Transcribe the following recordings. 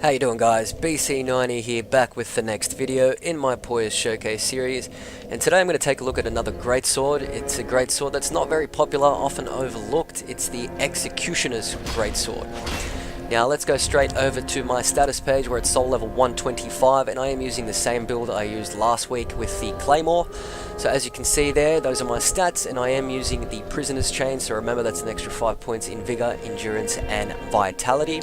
How you doing, guys? BC90 here, back with the next video in my Poise Showcase series, and today I'm going to take a look at another greatsword. It's a greatsword that's not very popular, often overlooked. It's the Executioners Greatsword. Now let's go straight over to my status page where it's soul level 125, and I am using the same build I used last week with the Claymore. So as you can see there, those are my stats, and I am using the Prisoner's Chain, so remember that's an extra 5 points in Vigor, Endurance and Vitality.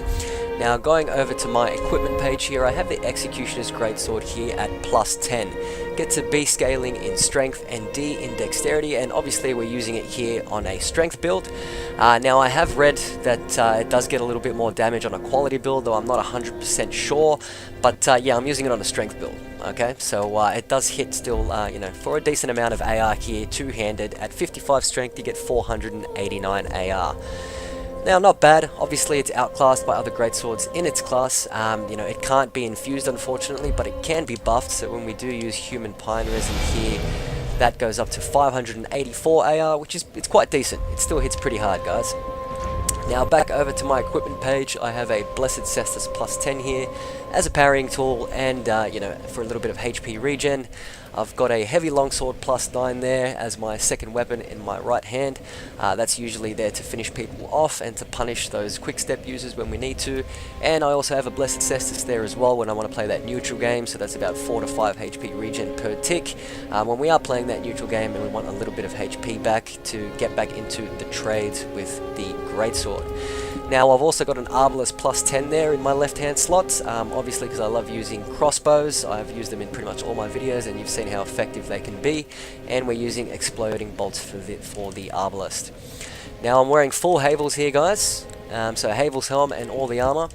Now going over to my equipment page here, I have the Executioner's Greatsword here at plus 10. Gets a B scaling in Strength and D in Dexterity, and obviously we're using it here on a Strength build. Now I have read that it does get a little bit more damage on a Quality build, though I'm not 100% sure, but yeah, I'm using it on a Strength build. Okay, so it does hit still, you know, for a decent amount of AR here, two-handed. At 55 Strength you get 489 AR. Now, not bad. Obviously, it's outclassed by other greatswords in its class. You know, it can't be infused, unfortunately, but it can be buffed. So when we do use human pine resin here, that goes up to 584 AR, which is it's quite decent. It still hits pretty hard, guys. Now back over to my equipment page, I have a Blessed Cestus plus 10 here as a parrying tool, and you know, for a little bit of HP regen. I've got a heavy longsword plus 9 there as my second weapon in my right hand. That's usually there to finish people off and to punish those quick step users when we need to. And I also have a Blessed Cestus there as well when I want to play that neutral game, so that's about 4 to 5 HP regen per tick. When we are playing that neutral game and we want a little bit of HP back to get back into the trades with the Greatsword. Now I've also got an Arbalest plus 10 there in my left hand slot, obviously because I love using crossbows. I've used them in pretty much all my videos and you've seen how effective they can be, and we're using exploding bolts for the Arbalest. Now I'm wearing full Havels here, guys, so Havel's helm and all the armour.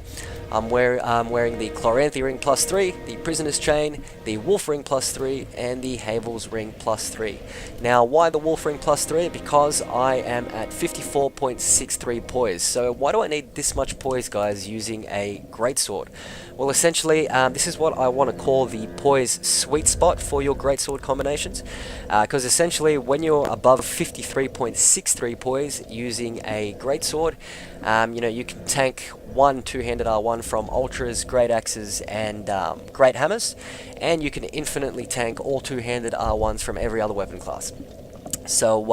I'm wearing the Chloranthy ring plus 3, the Prisoner's Chain, the Wolf ring plus 3, and the Havel's ring plus 3. Now, why the Wolf ring plus 3? Because I am at 54.63 poise. So why do I need this much poise, guys, using a greatsword? Well, essentially, this is what I want to call the poise sweet spot for your greatsword combinations. Because essentially, when you're above 53.63 poise using a greatsword, you know, you can tank one two-handed R1 from Ultras, Great Axes, and Great Hammers, and you can infinitely tank all two-handed R1s from every other weapon class. So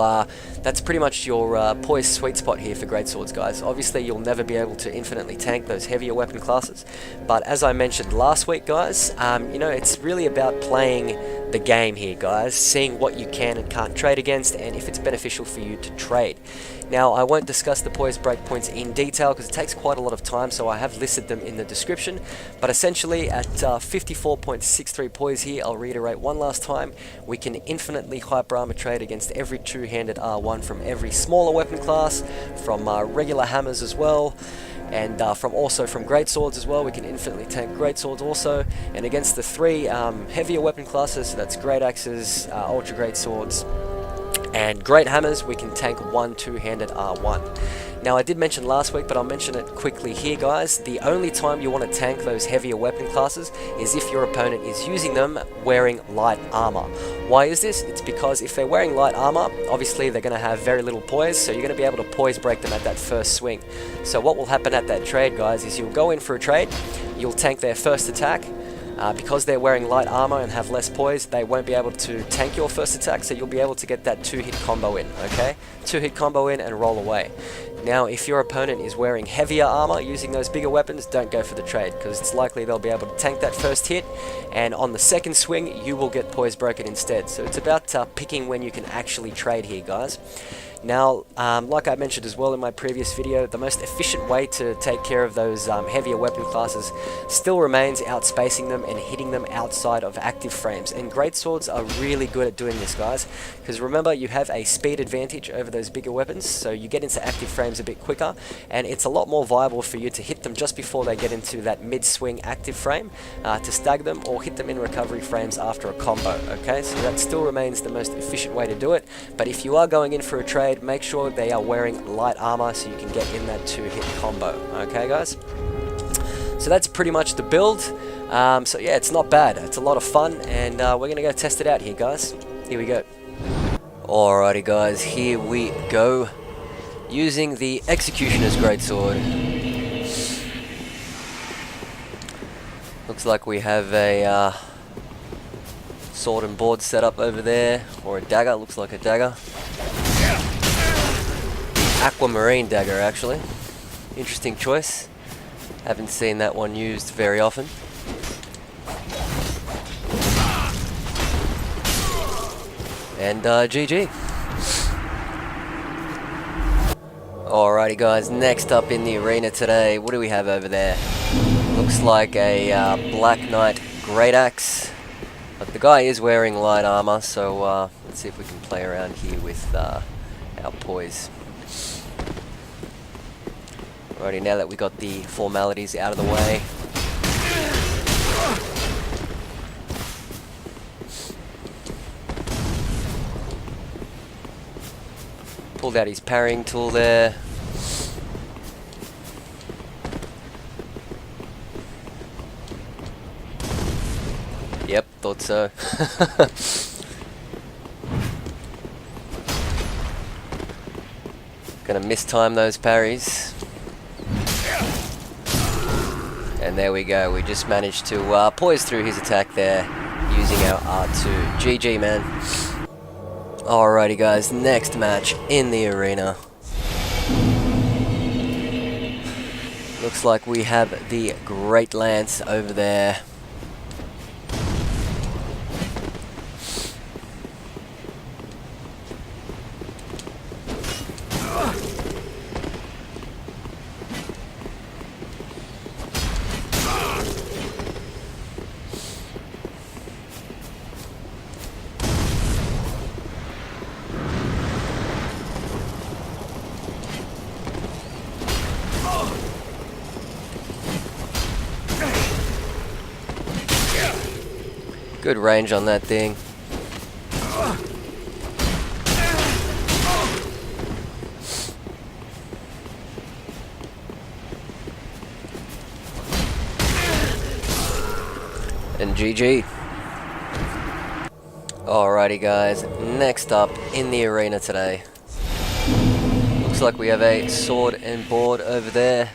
that's pretty much your poise sweet spot here for greatswords, guys. Obviously, you'll never be able to infinitely tank those heavier weapon classes, but as I mentioned last week, guys, you know, it's really about playing the game here, guys, seeing what you can and can't trade against, and if it's beneficial for you to trade. Now, I won't discuss the poise breakpoints in detail because it takes quite a lot of time, so I have listed them in the description. But essentially, at 54.63 poise here, I'll reiterate one last time, we can infinitely hyper armor trade against every two-handed R1 from every smaller weapon class, from regular hammers as well, and from greatswords as well. We can infinitely tank greatswords also, and against the three heavier weapon classes, so that's great axes, ultra greatswords, and great hammers, we can tank one two-handed R1. Now, I did mention last week, but I'll mention it quickly here, guys. The only time you want to tank those heavier weapon classes is if your opponent is using them wearing light armor. Why is this? It's because if they're wearing light armor, obviously they're going to have very little poise, so you're going to be able to poise break them at that first swing. So what will happen at that trade, guys, is you'll go in for a trade, you'll tank their first attack. Because they're wearing light armor and have less poise, they won't be able to tank your first attack, so you'll be able to get that two-hit combo in, okay? Two-hit combo in and roll away. Now, if your opponent is wearing heavier armor using those bigger weapons, don't go for the trade, because it's likely they'll be able to tank that first hit, and on the second swing, you will get poise broken instead. So it's about picking when you can actually trade here, guys. Now, like I mentioned as well in my previous video, the most efficient way to take care of those heavier weapon classes still remains outspacing them and hitting them outside of active frames. And greatswords are really good at doing this, guys, because remember, you have a speed advantage over those bigger weapons, so you get into active frames a bit quicker, and it's a lot more viable for you to hit them just before they get into that mid-swing active frame, to stagger them, or hit them in recovery frames after a combo, okay? So that still remains the most efficient way to do it, but if you are going in for a trade, make sure they are wearing light armor so you can get in that two-hit combo, okay, guys? So that's pretty much the build. So yeah, it's not bad. It's a lot of fun, and we're gonna go test it out here, guys. Here we go. Alrighty, guys, here we go. Using the Executioners Greatsword. Looks like we have a sword and board set up over there, or a dagger. Looks like a dagger. Aquamarine dagger, actually. Interesting choice. Haven't seen that one used very often. And GG. Alrighty guys, next up in the arena today, what do we have over there? Looks like a Black Knight Great Axe. But the guy is wearing light armour, so let's see if we can play around here with our poise. Alrighty, now that we got the formalities out of the way. Pulled out his parrying tool there. Yep, thought so. Gonna mistime those parries. And there we go, we just managed to poise through his attack there using our R2. GG, man. Alrighty guys, next match in the arena. Looks like we have the Great Lance over there. Good range on that thing. And GG. Alrighty guys, next up in the arena today. Looks like we have a sword and board over there.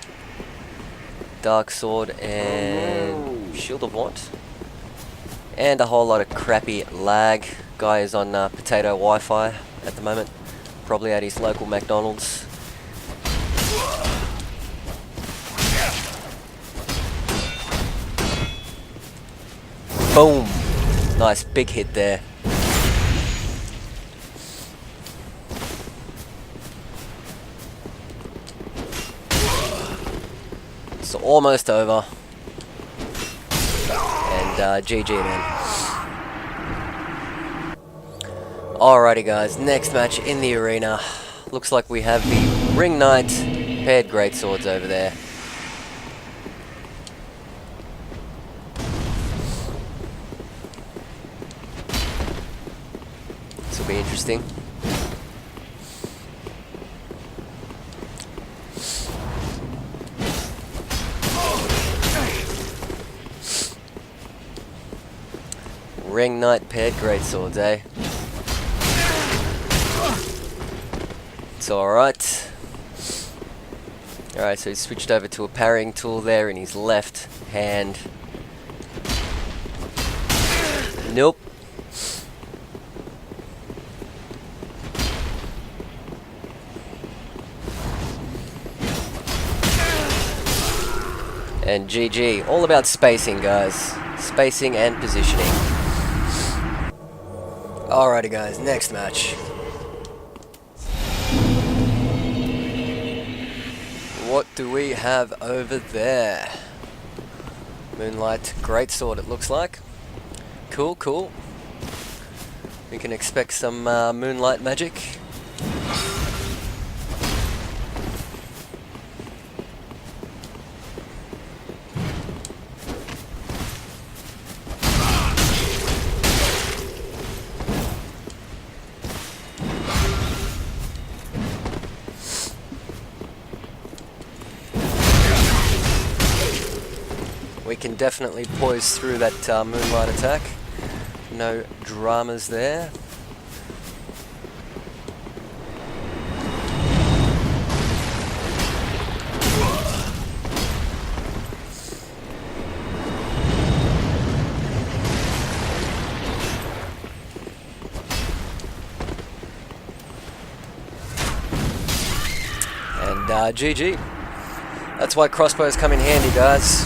Dark sword and shield of want. And a whole lot of crappy lag. Guy is on potato Wi-Fi at the moment. Probably at his local McDonald's. Boom! Nice big hit there. It's almost over. And GG, man. Alrighty guys, next match in the arena. Looks like we have the Ring Knight paired Greatswords over there. This will be interesting. Ring Knight paired Greatswords, eh? It's alright. Alright, so he's switched over to a parrying tool there in his left hand. Nope. And GG. All about spacing, guys. Spacing and positioning. Alrighty guys, next match. What do we have over there? Moonlight Greatsword, it looks like. Cool, cool. We can expect some moonlight magic. We can definitely poise through that moonlight attack. No dramas there. GG. That's why crossbows come in handy, guys.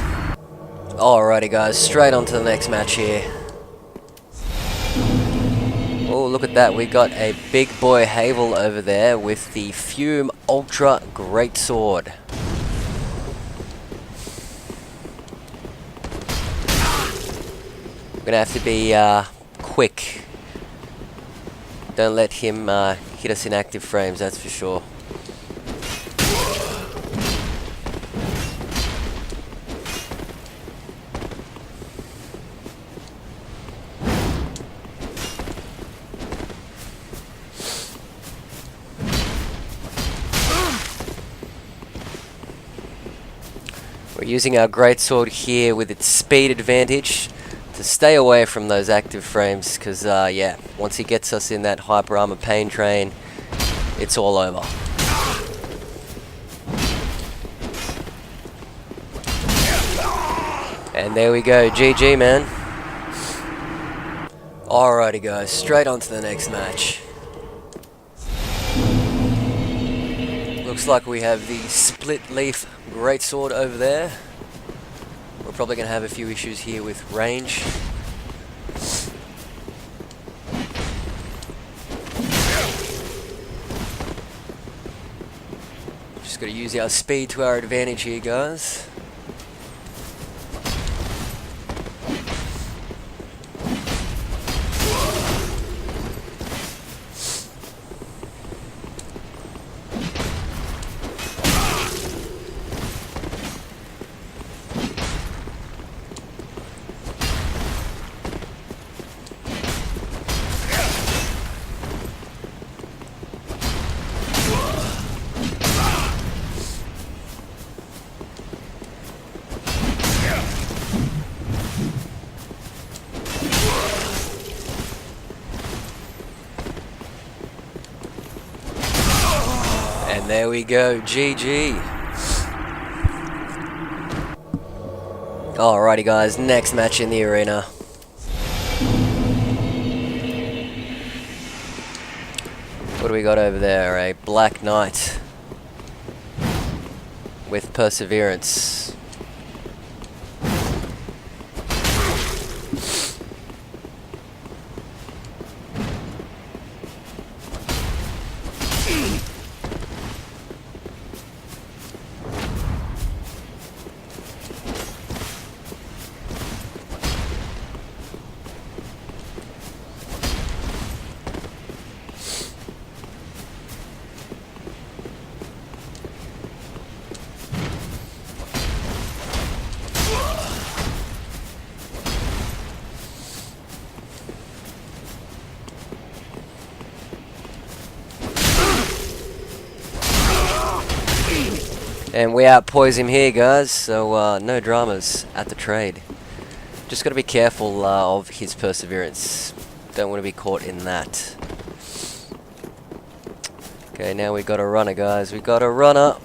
Alrighty, guys, straight on to the next match here. Oh, look at that. We got a big boy Havel over there with the Fume Ultra Greatsword. We're gonna have to be quick. Don't let him hit us in active frames, that's for sure. We're using our greatsword here with its speed advantage to stay away from those active frames, because yeah, once he gets us in that hyper armor pain train, it's all over. And there we go, GG, man. Alrighty, guys, straight on to the next match. Looks like we have the split leaf greatsword over there. We're probably going to have a few issues here with range. Just got to use our speed to our advantage here, guys. And there we go, GG. Alrighty, guys, next match in the arena. What do we got over there? A Black Knight with Perseverance. And we outpoise him here, guys, so no dramas at the trade. Just got to be careful of his perseverance. Don't want to be caught in that. Okay, now we got a runner, guys. We got a runner.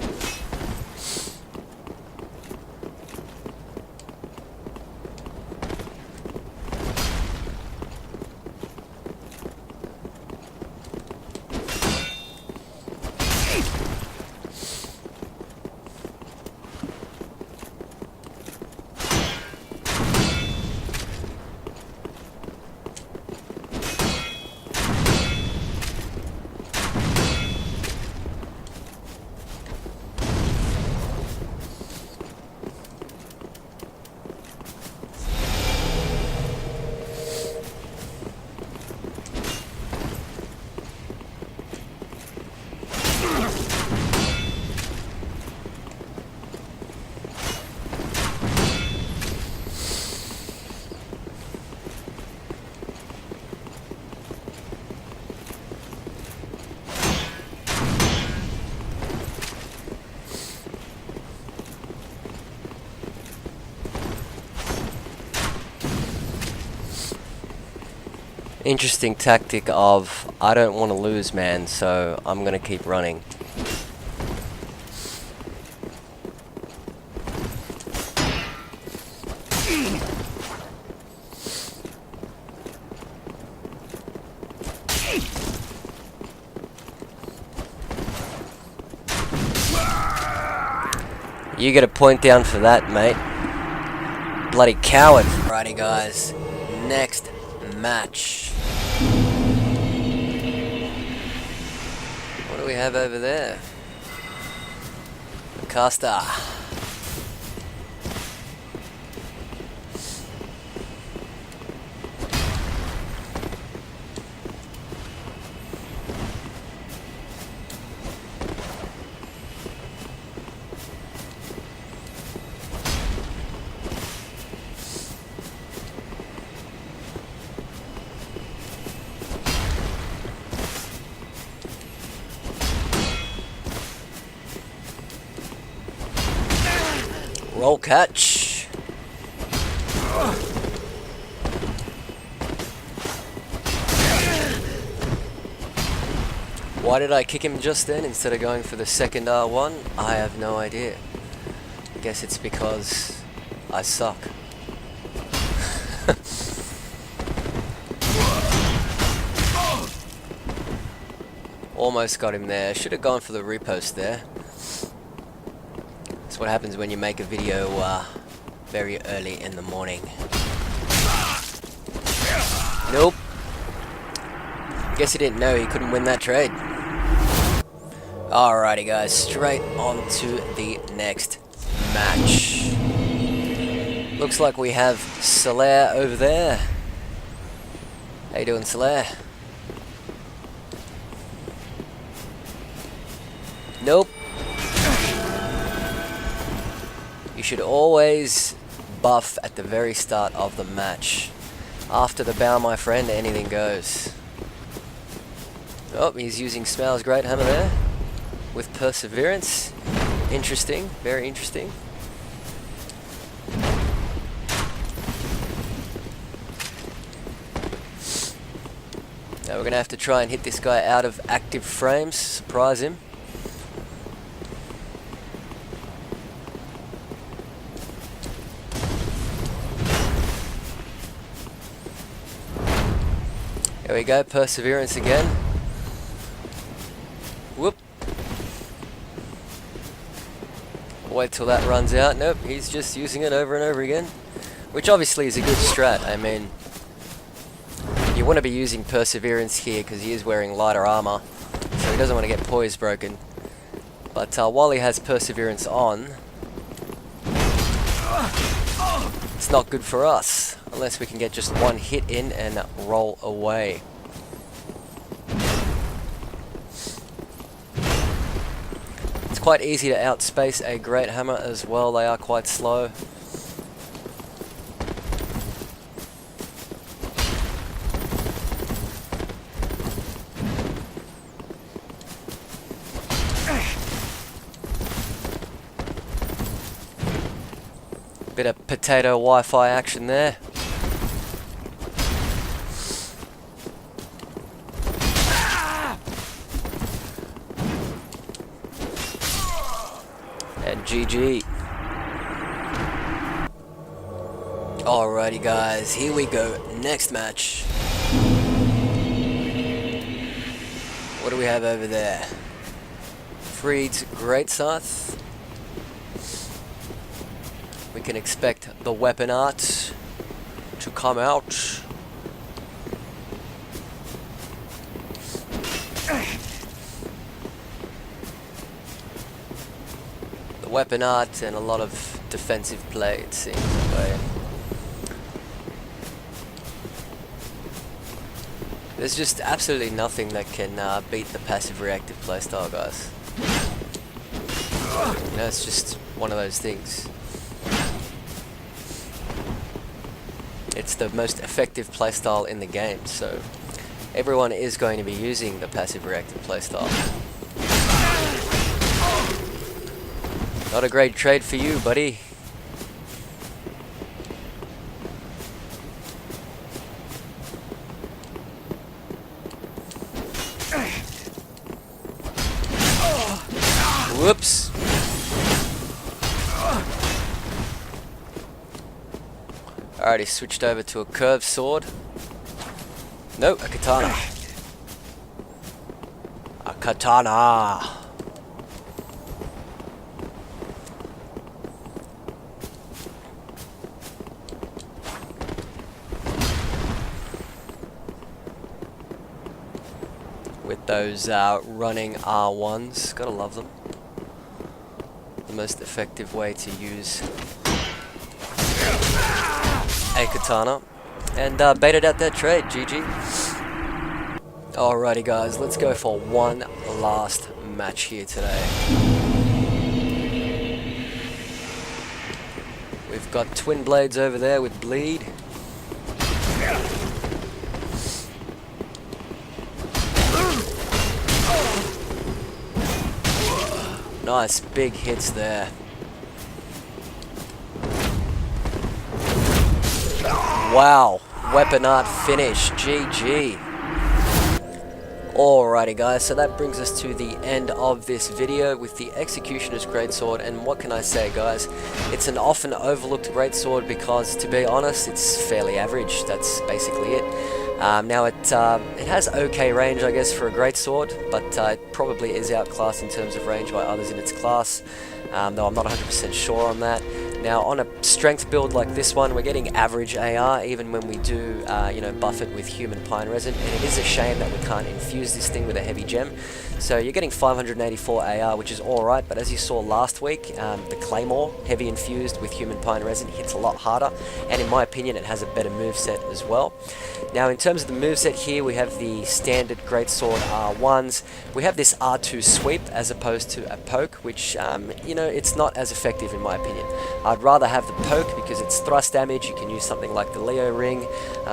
Interesting tactic of, I don't want to lose, man, so I'm gonna keep running. You get a point down for that, mate. Bloody coward. Alrighty, guys. Next match. What do we have over there? The caster. Roll catch. Why did I kick him just then instead of going for the second R1? I have no idea. I guess it's because I suck. Almost got him there. Should have gone for the repost there. That's what happens when you make a video very early in the morning. Nope. Guess he didn't know he couldn't win that trade. Alrighty, guys, straight on to the next match. Looks like we have Solaire over there. How you doing, Solaire? Nope. You should always buff at the very start of the match. After the bow, my friend, anything goes. Oh, he's using Smail's Great Hammer there with Perseverance. Interesting, very interesting. Now we're going to have to try and hit this guy out of active frames, surprise him. There we go, Perseverance again. Whoop. Wait till that runs out. Nope, he's just using it over and over again. Which obviously is a good strat. I mean, you want to be using Perseverance here because he is wearing lighter armour. So he doesn't want to get poise broken. But while he has Perseverance on, it's not good for us. Unless we can get just one hit in and roll away. It's quite easy to outspace a Great Hammer as well. They are quite slow. Bit of potato Wi-Fi action there. And GG. Alrighty, guys, here we go. Next match. What do we have over there? Freed's Greatswords. We can expect the weapon art to come out. The weapon art and a lot of defensive play, it seems that way. There's just absolutely nothing that can beat the passive reactive playstyle, guys. You know, it's just one of those things. It's the most effective playstyle in the game, so everyone is going to be using the passive reactive playstyle. Not a great trade for you, buddy. Whoops. Alright, he switched over to a curved sword. No, a katana. A katana. with those running R1s. Gotta love them. The most effective way to use a katana. And baited out that trade, GG. Alrighty guys, let's go for one last match here today. We've got twin blades over there with bleed. Nice big hits there. Wow, weapon art finish, GG. Alrighty guys, so that brings us to the end of this video with the Executioners Greatsword, and what can I say guys, it's an often overlooked greatsword because, to be honest, it's fairly average. That's basically it. Now it has okay range, I guess, for a greatsword, but it probably is outclassed in terms of range by others in its class, though I'm not 100% sure on that. Now on a strength build like this one, we're getting average AR even when we do you know, buff it with human pine resin, and it is a shame that we can't infuse this thing with a heavy gem. So you're getting 584 AR, which is alright, but as you saw last week, the Claymore, heavy infused with human pine resin, hits a lot harder, and in my opinion it has a better moveset as well. Now in terms of the moveset here, we have the standard greatsword R1s, we have this R2 sweep as opposed to a poke, which you know, it's not as effective in my opinion. I'd rather have the poke because it's thrust damage. You can use something like the Leo ring,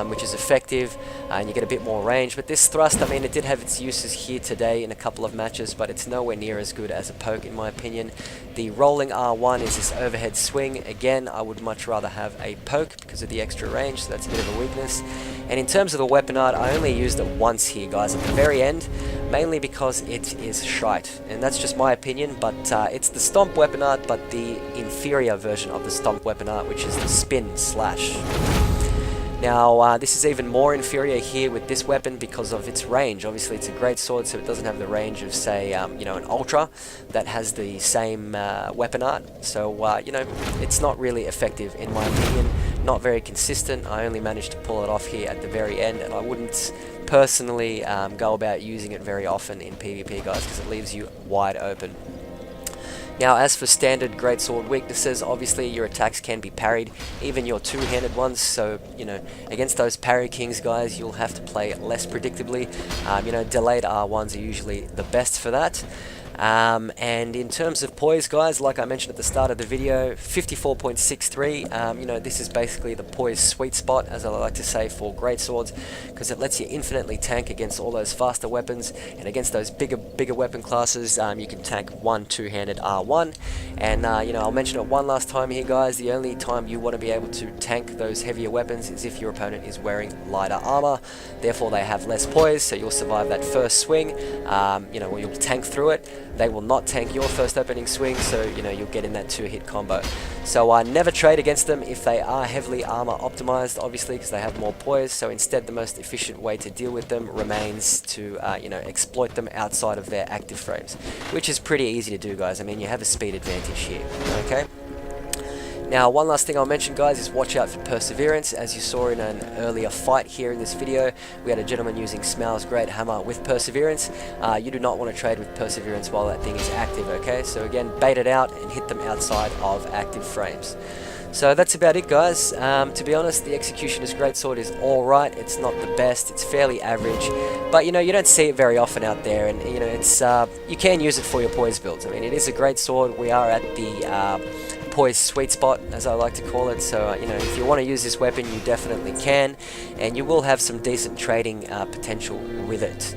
which is effective, and you get a bit more range. But this thrust, I mean, it did have its uses here today in a couple of matches, but it's nowhere near as good as a poke in my opinion. The rolling R1 is this overhead swing. Again, I would much rather have a poke because of the extra range, so that's a bit of a weakness. And in terms of the weapon art, I only used it once here, guys, at the very end, mainly because it is shite. And that's just my opinion, but it's the stomp weapon art, but the inferior version of the stomp weapon art, which is the spin slash. Now, this is even more inferior here with this weapon because of its range. Obviously, it's a greatsword, so it doesn't have the range of, say, you know, an Ultra that has the same weapon art. So, you know, it's not really effective in my opinion. Not very consistent. I only managed to pull it off here at the very end, and I wouldn't personally go about using it very often in PvP, guys, because it leaves you wide open. Now, as for standard greatsword weaknesses, obviously your attacks can be parried, even your two-handed ones, so, you know, against those parry kings, guys, you'll have to play less predictably. You know, delayed R1s are usually the best for that. And in terms of poise, guys, like I mentioned at the start of the video, 54.63, you know, this is basically the poise sweet spot, as I like to say, for greatswords, because it lets you infinitely tank against all those faster weapons, and against those bigger weapon classes, you can tank one two-handed R1, and, you know, I'll mention it one last time here, guys, the only time you want to be able to tank those heavier weapons is if your opponent is wearing lighter armor, therefore they have less poise, so you'll survive that first swing, you know, or you'll tank through it. They will not tank your first opening swing, so, you know, you'll get in that two-hit combo. So never trade against them if they are heavily armor optimized, obviously, because they have more poise. So instead, the most efficient way to deal with them remains to, you know, exploit them outside of their active frames, which is pretty easy to do, guys. I mean, you have a speed advantage here, okay? Now, one last thing I'll mention, guys, is watch out for perseverance. As you saw in an earlier fight here in this video, we had a gentleman using Smaug's Great Hammer with perseverance. You do not want to trade with perseverance while that thing is active, okay? So again, bait it out and hit them outside of active frames. So that's about it, guys. To be honest, the Executioner's Greatsword is alright. It's not the best. It's fairly average. But, you know, you don't see it very often out there. And, you know, it's you can use it for your poise builds. I mean, it is a great sword. We are at the poise sweet spot, as I like to call it. So, you know, if you want to use this weapon, you definitely can. And you will have some decent trading potential with it.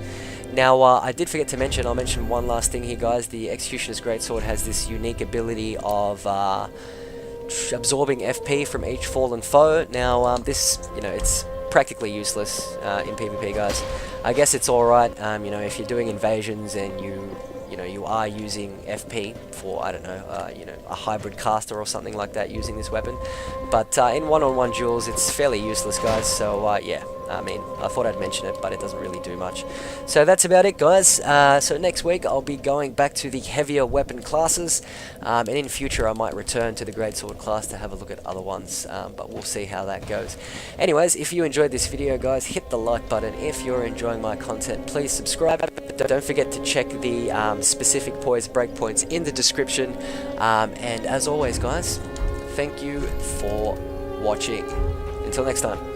Now, I did forget to mention, I'll mention one last thing here, guys. The Executioner's Greatsword has this unique ability of absorbing FP from each fallen foe. Now, this, you know, it's practically useless in PvP, guys. I guess it's alright, you know, if you're doing invasions and you know, you are using FP for, I don't know, you know, a hybrid caster or something like that using this weapon. But in one-on-one duels, it's fairly useless, guys. So, yeah, I mean, I thought I'd mention it, but it doesn't really do much. So that's about it, guys. So next week I'll be going back to the heavier weapon classes, and in future I might return to the Greatsword class to have a look at other ones, but we'll see how that goes. Anyways, if you enjoyed this video, guys, hit the like button. If you're enjoying my content, please subscribe. Don't forget to check the specific Poise breakpoints in the description, and as always, guys, thank you for watching. Until next time.